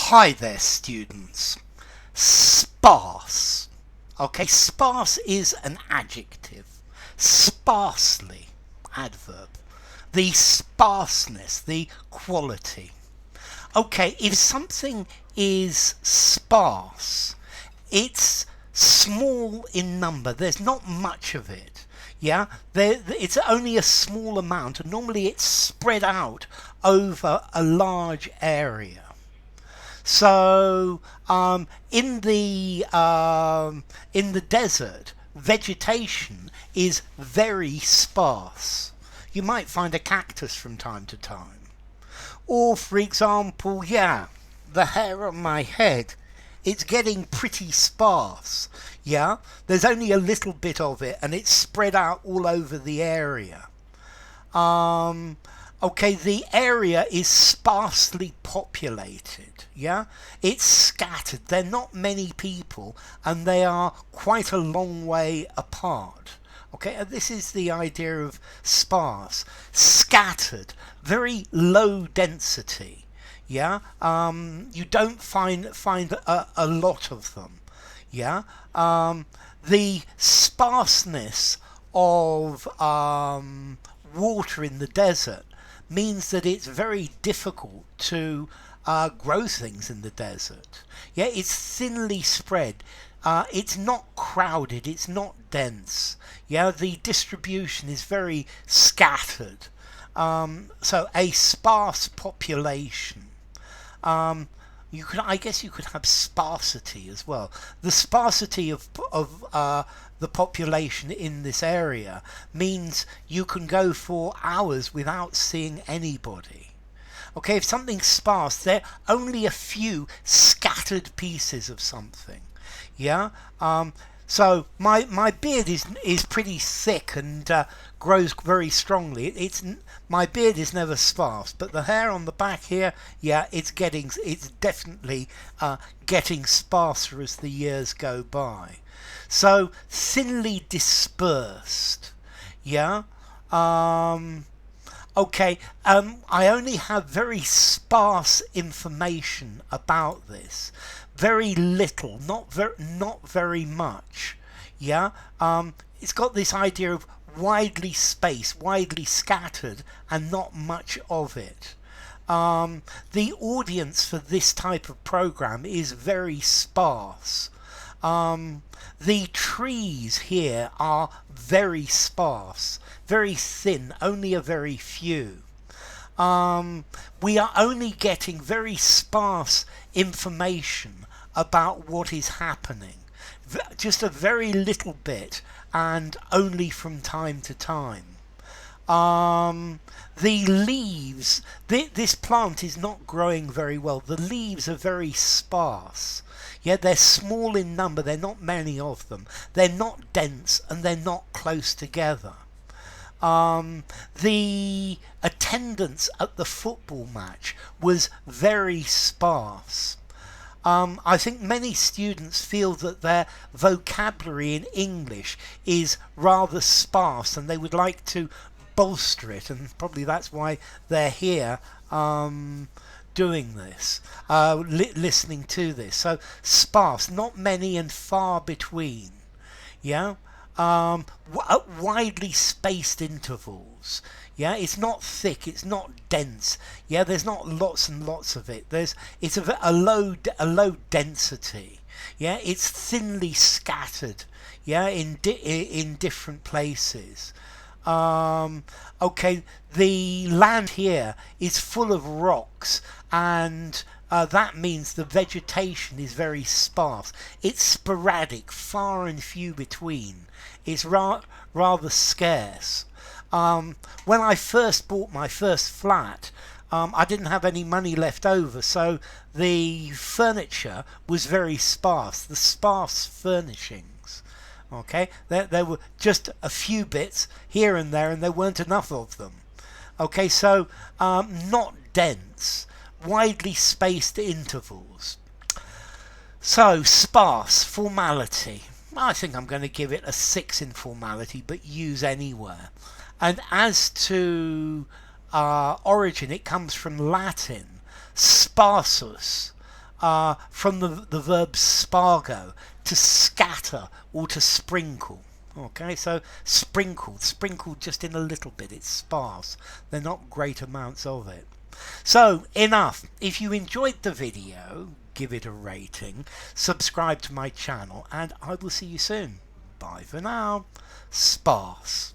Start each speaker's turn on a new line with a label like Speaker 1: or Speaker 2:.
Speaker 1: Hi there, students. Sparse. Okay, sparse is an adjective. Sparsely, adverb. The sparseness, the quality. Okay, if something is sparse, it's small in number. There's not much of it. Yeah, it's only a small amount, and normally it's spread out over a large area. So in the desert, vegetation is very sparse. You might find a cactus from time to time. Or, for example, the hair on my head, it's getting pretty sparse. Yeah, there's only a little bit of it, and it's spread out all over the area. Okay, the area is sparsely populated. Yeah, it's scattered. There are not many people, and they are quite a long way apart. Okay, this is the idea of sparse. Scattered, very low density. Yeah, you don't find a lot of them. Yeah, the sparseness of water in the desert means that it's very difficult to grow things in the desert. Yeah, it's thinly spread. It's not crowded. It's not dense. Yeah, the distribution is very scattered. So a sparse population. I guess you could have sparsity as well. The sparsity of the population in this area means you can go for hours without seeing anybody. Okay, if something's sparse, there are only a few scattered pieces of something. Yeah. So my beard is pretty thick and grows very strongly. My beard is never sparse, but the hair on the back here, it's definitely getting sparser as the years go by. So thinly dispersed. Yeah. Okay, I only have very sparse information about this. Very little, not very much. Yeah, it's got this idea of widely spaced, widely scattered, and not much of it. The audience for this type of program is very sparse. The trees here are very sparse, very thin, only a very few. We are only getting very sparse information about what is happening. Just a very little bit, and only from time to time. The leaves, this plant is not growing very well. The leaves are very sparse. Yeah, they're small in number, there are not many of them. They're not dense, and they're not close together. The attendance at the football match was very sparse. I think many students feel that their vocabulary in English is rather sparse, and they would like to bolster it, and probably that's why they're here doing this, listening to this. So sparse, not many and far between. Yeah, widely spaced intervals. Yeah, it's not thick, it's not dense. Yeah, there's not lots and lots of it. It's a low density. Yeah, it's thinly scattered. Yeah, in different places. Okay, the land here is full of rocks, and that means the vegetation is very sparse. It's sporadic, far and few between. It's rather scarce. When I first bought my first flat, I didn't have any money left over, so the furniture was very sparse, the sparse furnishings. Okay, there were just a few bits here and there, and there weren't enough of them. Okay, so not dense, widely spaced intervals. So sparse, formality. I think I'm going to give it a 6 in formality, but use anywhere. And as to origin, it comes from Latin, sparsus, from the verb spargo, to scatter or to sprinkle. Okay, so sprinkled just in a little bit. It's sparse. They're not great amounts of it. So enough. If you enjoyed the video, give it a rating, subscribe to my channel, and I will see you soon. Bye for now. Sparse.